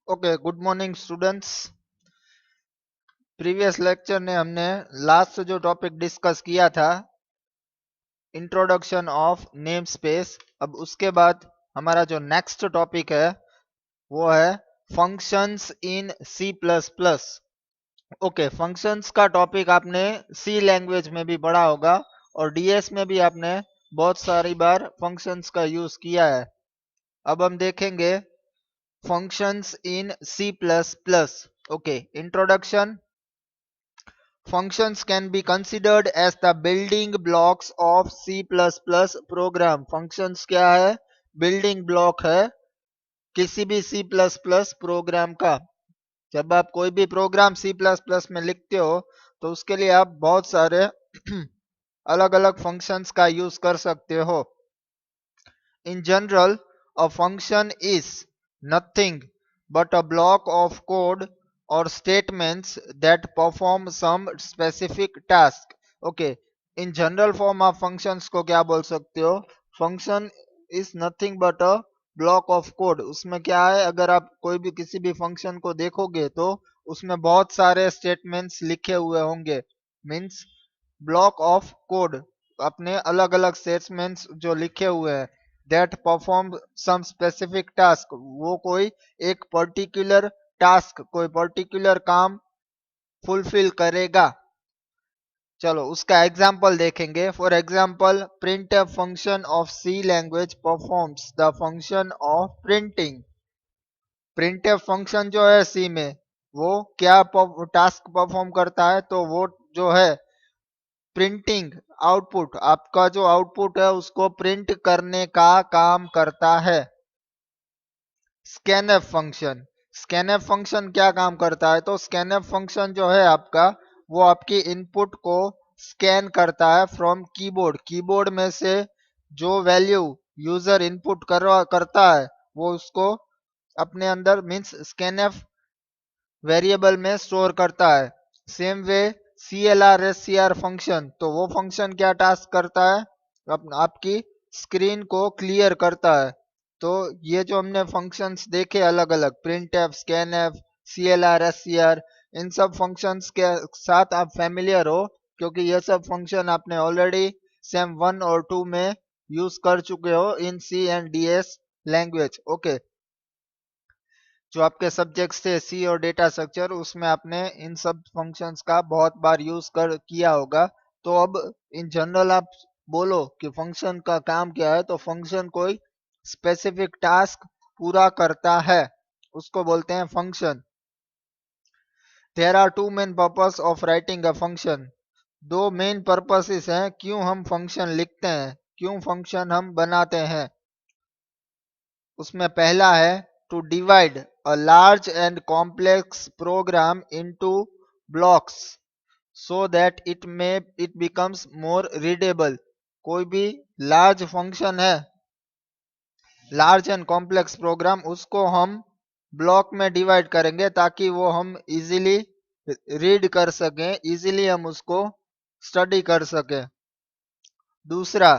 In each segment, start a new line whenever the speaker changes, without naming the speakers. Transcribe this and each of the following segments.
Okay, good morning students. Previous lecture ने हमने last जो टॉपिक डिस्कस किया था, इंट्रोडक्शन ऑफ नेम स्पेस। अब उसके बाद हमारा जो नेक्स्ट टॉपिक है वो है functions in C plus plus. Okay, functions का टॉपिक आपने सी लैंग्वेज में भी पढ़ा होगा और डीएस में भी आपने बहुत सारी बार फंक्शंस का यूज किया है। अब हम देखेंगे functions in C plus plus. Okay, introduction. Functions can be considered as the building blocks of C++ program. Functions क्या है? Building block है किसी भी C++ प्रोग्राम का। जब आप कोई भी प्रोग्राम C++ में लिखते हो तो उसके लिए आप बहुत सारे अलग अलग फंक्शंस का यूज कर सकते हो। In general, a function is nothing but a block of code or statements that perform some specific task. Okay, in general form आप functions को क्या बोल सकते हो? Function is nothing but a block of code. उसमें क्या है, अगर आप कोई भी किसी भी फंक्शन को देखोगे तो उसमें बहुत सारे स्टेटमेंट्स लिखे हुए होंगे। मीन्स ब्लॉक ऑफ कोड, अपने अलग अलग स्टेटमेंट्स जो लिखे हुए हैं। That perform some specific task, वो कोई एक पर्टिकुलर टास्क, कोई पर्टिकुलर काम फुलफिल करेगा। चलो उसका एग्जाम्पल देखेंगे। For example, print function of C language performs the function of printing. Print function जो है सी में वो क्या टास्क परफॉर्म करता है? तो वो जो है प्रिंटिंग आउटपुट, आपका जो आउटपुट है उसको प्रिंट करने का काम करता है। स्कैनएफ फंक्शन, स्कैनएफ फंक्शन क्या काम करता है? तो स्कैनएफ फंक्शन जो है आपका, वो आपकी इनपुट को स्कैन करता है फ्रॉम कीबोर्ड। कीबोर्ड में से जो वैल्यू यूजर इनपुट करता है वो उसको अपने अंदर मीन्स स्कैनएफ वेरिएबल में स्टोर करता है। Same way CLR SCR function, तो वो फंक्शन क्या टास्क करता है? आपकी स्क्रीन को क्लियर करता है। तो ये जो हमने फंक्शंस देखे अलग अलग, print F, scan F, CLR SCR, इन सब फंक्शंस के साथ आप फैमिलियर हो क्योंकि ये सब फंक्शन आपने ऑलरेडी सेम 1 और 2 में यूज कर चुके हो इन सी एंड DS लैंग्वेज। ओके, जो आपके सब्जेक्ट्स थे सी और डेटा स्ट्रक्चर, उसमें आपने इन सब फंक्शंस का बहुत बार यूज कर किया होगा। तो अब इन जनरल आप बोलो कि फंक्शन का काम क्या है, तो फंक्शन कोई स्पेसिफिक टास्क पूरा करता है, उसको बोलते हैं function. There are two main purpose of writing a function. दो मेन पर्पसेस हैं क्यों हम फंक्शन लिखते हैं, क्यों फंक्शन हम बनाते हैं। उसमें पहला है to divide a large and complex program into blocks so that it becomes more readable. कोई भी लार्ज फंक्शन है, लार्ज एंड कॉम्प्लेक्स प्रोग्राम, उसको हम ब्लॉक में डिवाइड करेंगे ताकि वो हम इजीली रीड कर सकें, इजीली हम उसको स्टडी कर सकें। दूसरा,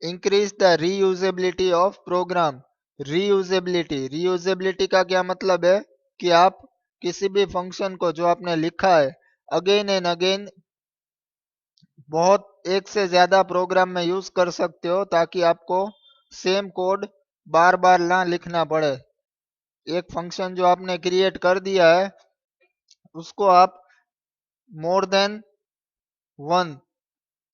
increase the reusability of program. Reusability का क्या मतलब है कि आप किसी भी फंक्शन को जो आपने लिखा है अगेन एंड अगेन बहुत एक से ज्यादा प्रोग्राम में यूज कर सकते हो ताकि आपको सेम कोड बार बार ना लिखना पड़े। एक फंक्शन जो आपने क्रिएट कर दिया है उसको आप मोर देन 1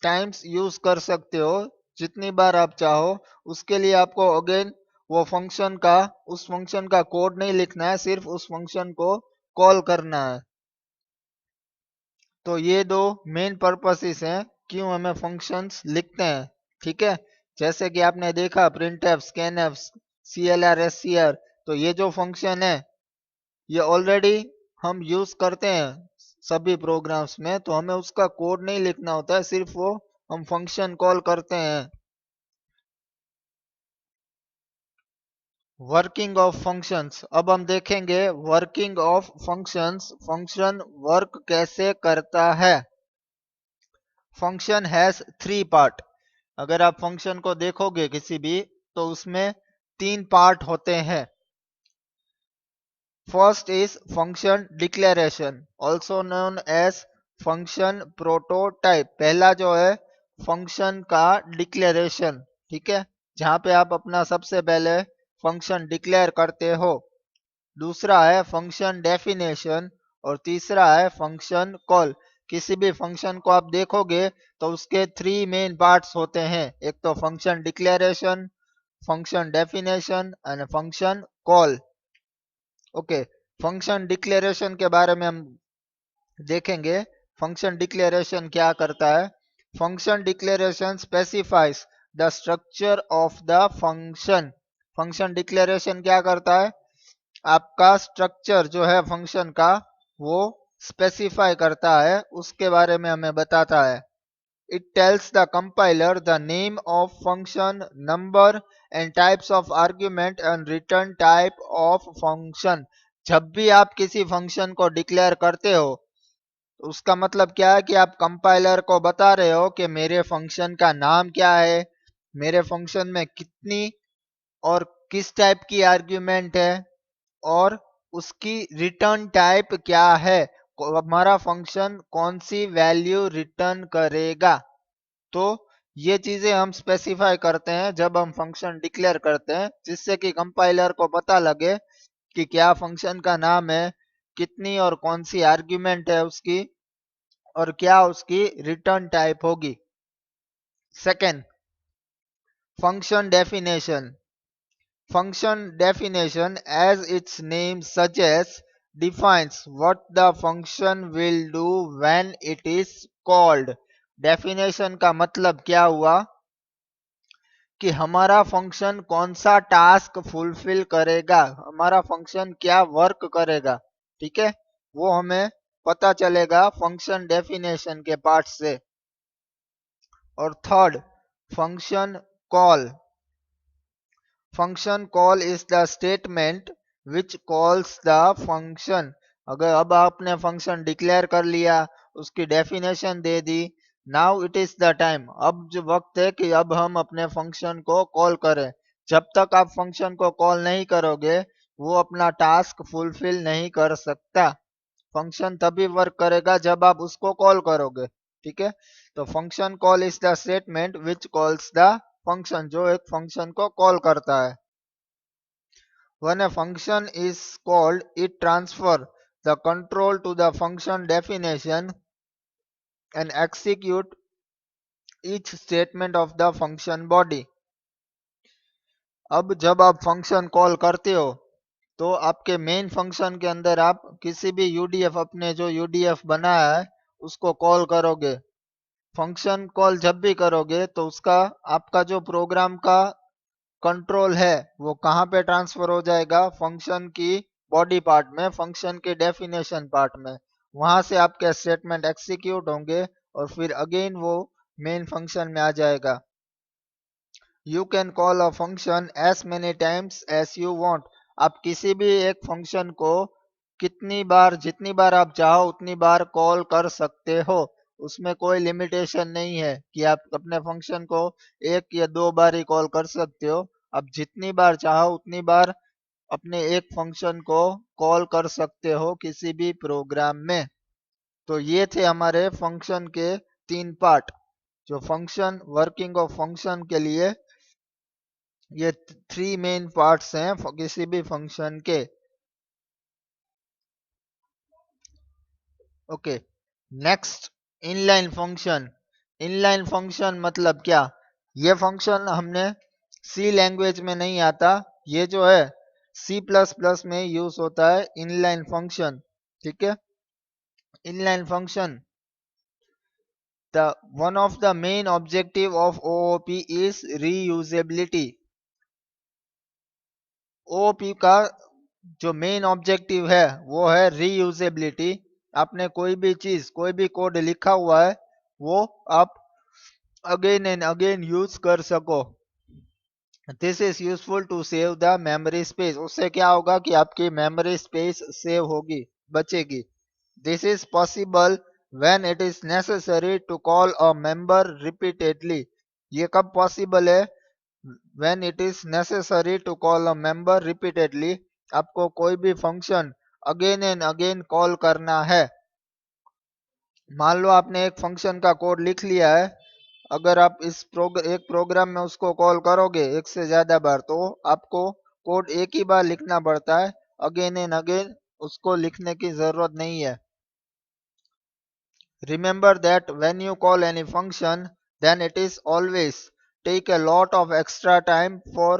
टाइम्स यूज कर सकते हो, जितनी बार आप चाहो। उसके लिए आपको अगेन वो फंक्शन का, उस फंक्शन का कोड नहीं लिखना है, सिर्फ उस फंक्शन को कॉल करना है। तो ये दो मेन पर्पसेस हैं क्यों हमें फंक्शंस लिखते हैं। ठीक है, जैसे कि आपने देखा प्रिंटफ, स्कैनफ, CLR SCR, तो ये जो फंक्शन है ये ऑलरेडी हम यूज करते हैं सभी प्रोग्राम्स में, तो हमें उसका कोड नहीं लिखना होता है, सिर्फ वो हम फंक्शन कॉल करते हैं। वर्किंग ऑफ फंक्शंस, अब हम देखेंगे working of functions, function work कैसे करता है। Function has 3 part. अगर आप फंक्शन को देखोगे किसी भी, तो उसमें 3 पार्ट होते हैं। First is function declaration, also known as function prototype. पहला जो है फंक्शन का डिक्लेरेशन, ठीक है, जहां पे आप अपना सबसे पहले फंक्शन डिक्लेयर करते हो। दूसरा है फंक्शन डेफिनेशन और तीसरा है फंक्शन कॉल। किसी भी फंक्शन को आप देखोगे तो उसके थ्री मेन पार्ट्स होते हैं, एक तो function declaration, function definition and function call. Okay, function declaration के बारे में हम देखेंगे। फंक्शन डिक्लेरेशन क्या करता है? Function declaration specifies the structure of the function. Function declaration क्या करता है? आपका स्ट्रक्चर जो है फंक्शन का वो स्पेसिफाई करता है, उसके बारे में हमें बताता है। It tells the compiler the name of function, number and types of argument and return type of function। जब भी आप किसी फंक्शन को डिक्लेयर करते हो तो उसका मतलब क्या है कि आप कंपाइलर को बता रहे हो कि मेरे फंक्शन का नाम क्या है, मेरे फंक्शन में कितनी और किस टाइप की आर्ग्यूमेंट है और उसकी रिटर्न टाइप क्या है, हमारा फंक्शन कौन सी वैल्यू रिटर्न करेगा। तो ये चीजें हम स्पेसिफाई करते हैं जब हम फंक्शन डिक्लेयर करते हैं, जिससे कि कंपाइलर को पता लगे कि क्या फंक्शन का नाम है, कितनी और कौन सी आर्ग्यूमेंट है उसकी और क्या उसकी रिटर्न टाइप होगी। Second, function definition. Function definition, as its name suggests, defines what the function will do when it is called। Definition का मतलब क्या हुआ कि हमारा फंक्शन कौन सा टास्क फुलफिल करेगा, हमारा फंक्शन क्या वर्क करेगा, ठीक है, वो हमें पता चलेगा फंक्शन डेफिनेशन के पार्ट से। और third, function call. Function call is the statement which calls the function. अगर अब आपने फंक्शन डिक्लेयर कर लिया, उसकी definition they the, now it is the time, अब जो वक्त है कि अब हम अपने फंक्शन को कॉल करें। जब तक आप फंक्शन को कॉल नहीं करोगे वो अपना टास्क फुलफिल नहीं कर सकता। फंक्शन तभी वर्क करेगा जब आप उसको कॉल करोगे, ठीक है। तो function call is the statement which calls the function, जो एक फंक्शन को कॉल करता है। When a function is called, it transfers the control to the function definition and execute each statement of the function body। अब जब आप function call करते हो तो आपके मेन फंक्शन के अंदर आप किसी भी यूडीएफ, अपने जो यूडीएफ बनाया है उसको कॉल करोगे। फंक्शन कॉल जब भी करोगे तो उसका, आपका जो प्रोग्राम का कंट्रोल है वो कहाँ पे ट्रांसफर हो जाएगा? फंक्शन की बॉडी पार्ट में, फंक्शन के डेफिनेशन पार्ट में। वहां से आपके स्टेटमेंट एग्जीक्यूट होंगे और फिर अगेन वो मेन फंक्शन में आ जाएगा। You can call a function as many times as you want. आप किसी भी एक फंक्शन को कितनी बार, जितनी बार आप चाहो उतनी बार कॉल कर सकते हो। उसमें कोई लिमिटेशन नहीं है कि आप अपने फंक्शन को एक या दो बार ही कॉल कर सकते हो। आप जितनी बार चाहो उतनी बार अपने एक फंक्शन को कॉल कर सकते हो किसी भी प्रोग्राम में। तो ये थे हमारे फंक्शन के तीन पार्ट, जो फंक्शन, वर्किंग ऑफ फंक्शन के लिए ये थ्री मेन पार्ट्स हैं किसी भी फंक्शन के। Okay, next, inline function. Inline function मतलब क्या? ये फंक्शन हमने सी लैंग्वेज में नहीं आता, ये जो है सी प्लस प्लस में यूज होता है इनलाइन फंक्शन, ठीक है। Inline function, the one of the main objective of OOP is reusability। OOP का जो मेन ऑब्जेक्टिव है वो है रीयूजेबिलिटी। आपने कोई भी चीज, कोई भी कोड लिखा हुआ है वो आप अगेन एंड अगेन यूज कर सको। This is useful to save the memory space. उससे क्या होगा कि आपकी मेमोरी स्पेस सेव होगी, बचेगी। This is possible when it is necessary to call a member repeatedly. ये कब पॉसिबल है? when it is necessary to call a member repeatedly। आपको कोई भी function again and again call करना है। मान लो आपने एक फंक्शन का कोड लिख लिया है, अगर आप एक प्रोग्राम में उसको कॉल करोगे एक से ज्यादा बार तो आपको कोड एक ही बार लिखना पड़ता है, अगेन एंड अगेन उसको लिखने की जरूरत नहीं है। Remember that when you call any function, then it is always take a lot of extra time for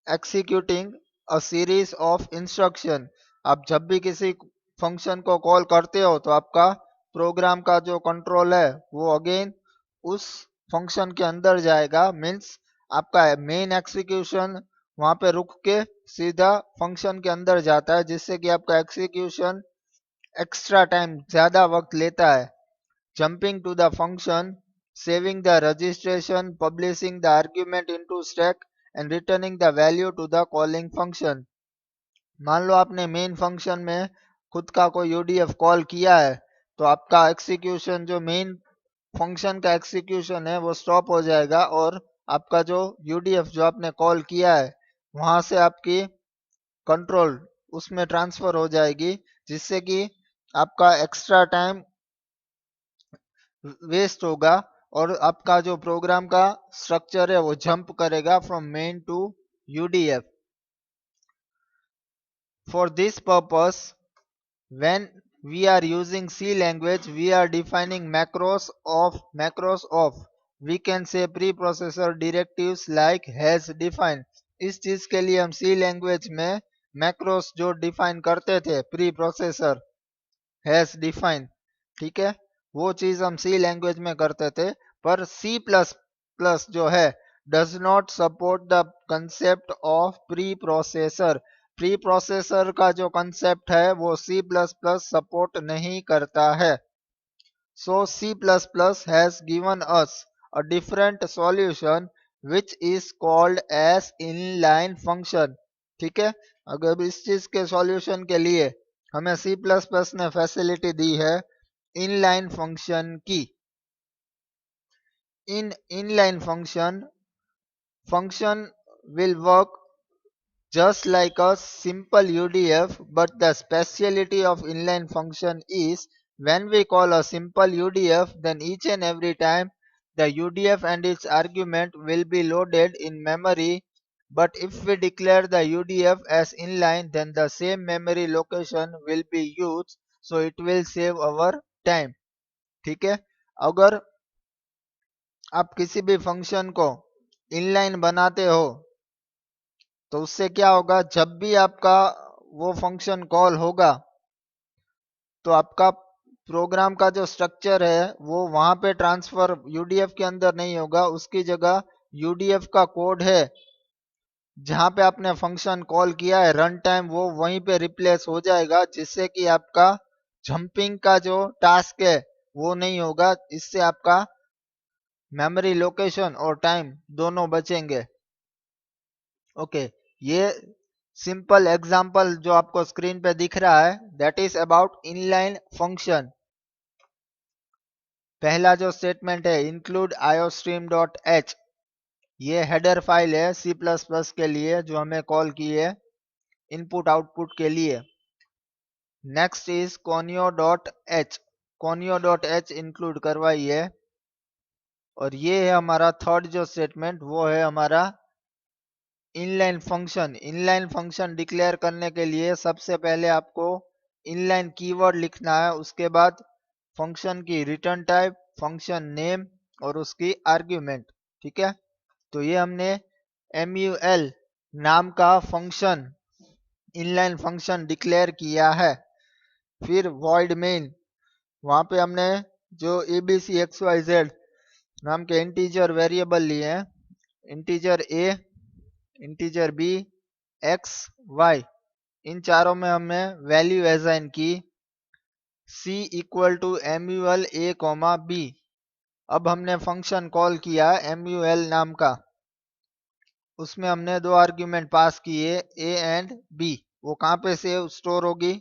executing a series of instruction। आप जब भी किसी फंक्शन को कॉल करते हो तो आपका प्रोग्राम का जो कंट्रोल है वो अगेन उस फंक्शन के अंदर जाएगा, मीन्स आपका मेन एक्सिक्यूशन वहां पे रुक के सीधा फंक्शन के अंदर जाता है, जिससे कि आपका एक्सिक्यूशन एक्स्ट्रा टाइम ज्यादा वक्त लेता है। Jumping to the function, saving the registration, publishing the argument into stack and returning the value to the calling function। मान लो आपने मेन फंक्शन में खुद का कोई यूडीएफ कॉल किया है तो आपका एग्जीक्यूशन जो मेन फंक्शन का एग्जीक्यूशन है वो स्टॉप हो जाएगा और आपका जो यूडीएफ जो आपने कॉल किया है वहां से आपकी कंट्रोल उसमें ट्रांसफर हो जाएगी, जिससे कि आपका एक्स्ट्रा टाइम वेस्ट होगा और आपका जो प्रोग्राम का स्ट्रक्चर है वो जंप करेगा from main to UDF. For this purpose when we are using C language, we are defining macros of we can say preprocessor directives like has defined। इस चीज के लिए हम C लैंग्वेज में मैक्रोस जो डिफाइन करते थे प्री प्रोसेसर हैज डिफाइन, ठीक है, वो चीज हम सी लैंग्वेज में करते थे। पर सी प्लस प्लस जो है does not support the concept of pre processor. Pre processor का जो कंसेप्ट है वो सी प्लस प्लस सपोर्ट नहीं करता है। So C plus plus has given us a different solution which is called as inline function. ठीक है, अगर इस चीज के सॉल्यूशन के लिए हमें सी प्लस प्लस ने फैसिलिटी दी है इनलाइन फंक्शन की। इन inline function will work just like a simple UDF, but the speciality of inline function is when we call a simple UDF, then each and every time the UDF and its argument will be loaded in memory. But if we declare the UDF as inline, then the same memory location will be used, so it will save our time। ठीक है, अगर आप किसी भी function को inline बनाते हो तो उससे क्या होगा, जब भी आपका वो फंक्शन कॉल होगा तो आपका प्रोग्राम का जो स्ट्रक्चर है वो वहां पे ट्रांसफर यूडीएफ के अंदर नहीं होगा, उसकी जगह यूडीएफ का कोड है जहां पे आपने फंक्शन कॉल किया है रन टाइम वो वहीं पे रिप्लेस हो जाएगा, जिससे कि आपका जंपिंग का जो टास्क है वो नहीं होगा। इससे आपका मेमोरी लोकेशन और टाइम दोनों बचेंगे। ओके, ये सिंपल एग्जांपल जो आपको स्क्रीन पे दिख रहा है that is about inline function. पहला जो स्टेटमेंट है इंक्लूड आईओस्ट्रीम डॉट एच, ये हेडर फाइल है सी प्लस प्लस के लिए जो हमें कॉल की है इनपुट आउटपुट के लिए। Next is conio dot H, conio dot H include करवाइए। और ये है हमारा थर्ड जो स्टेटमेंट, वो है हमारा inline function. Inline function declare करने के लिए सबसे पहले आपको इनलाइन कीवर्ड लिखना है, उसके बाद फंक्शन की रिटर्न टाइप, फंक्शन नेम और उसकी आर्ग्यूमेंट। ठीक है, तो ये हमने MUL नाम का फंक्शन इनलाइन फंक्शन डिक्लेयर किया है। फिर वॉइड मेन, वहां पे हमने जो ABCXYZ नाम के इंटीजर वेरिएबल लिए हैं, integer A, integer B, X, Y, इन चारों में हमने वैल्यू असाइन की C equal to MUL A, B। अब हमने फंक्शन कॉल किया MUL नाम का, उसमें हमने दो आर्ग्यूमेंट पास किए A एंड B। वो कहाँ पे सेव स्टोर होगी,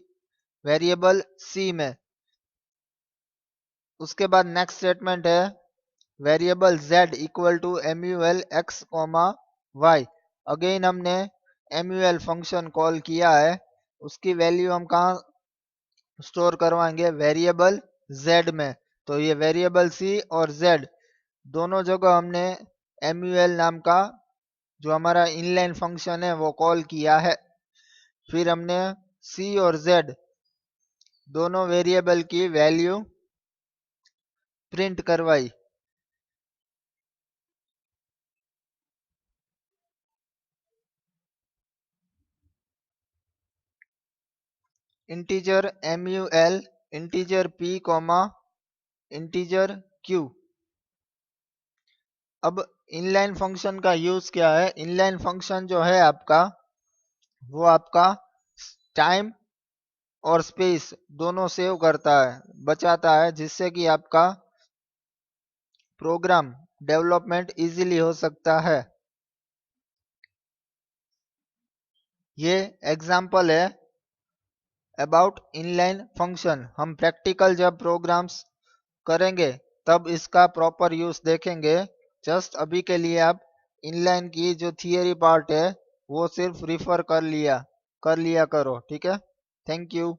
वेरिएबल C में। उसके बाद नेक्स्ट स्टेटमेंट है variable Z equal to MUL X, Y। Again हमने MUL फंक्शन कॉल किया है उसकी वैल्यू हम कहाँ स्टोर करवाएंगे, वेरिएबल z में। तो ये वेरिएबल c और z दोनों जगह हमने MUL नाम का जो हमारा इनलाइन फंक्शन है वो कॉल किया है। फिर हमने c और z दोनों वेरिएबल की वैल्यू प्रिंट करवाई। Integer MUL, integer p comma integer q। अब इनलाइन फंक्शन का यूज क्या है, इनलाइन फंक्शन जो है आपका वो आपका टाइम और स्पेस दोनों सेव करता है, बचाता है, जिससे कि आपका प्रोग्राम डेवलपमेंट इजीली हो सकता है। ये एग्जाम्पल है अबाउट इनलाइन फंक्शन। हम प्रैक्टिकल जब प्रोग्राम्स करेंगे तब इसका प्रॉपर यूज देखेंगे। जस्ट अभी के लिए आप इनलाइन की जो थियरी पार्ट है वो सिर्फ रिफर कर लिया करो, ठीक है। Thank you.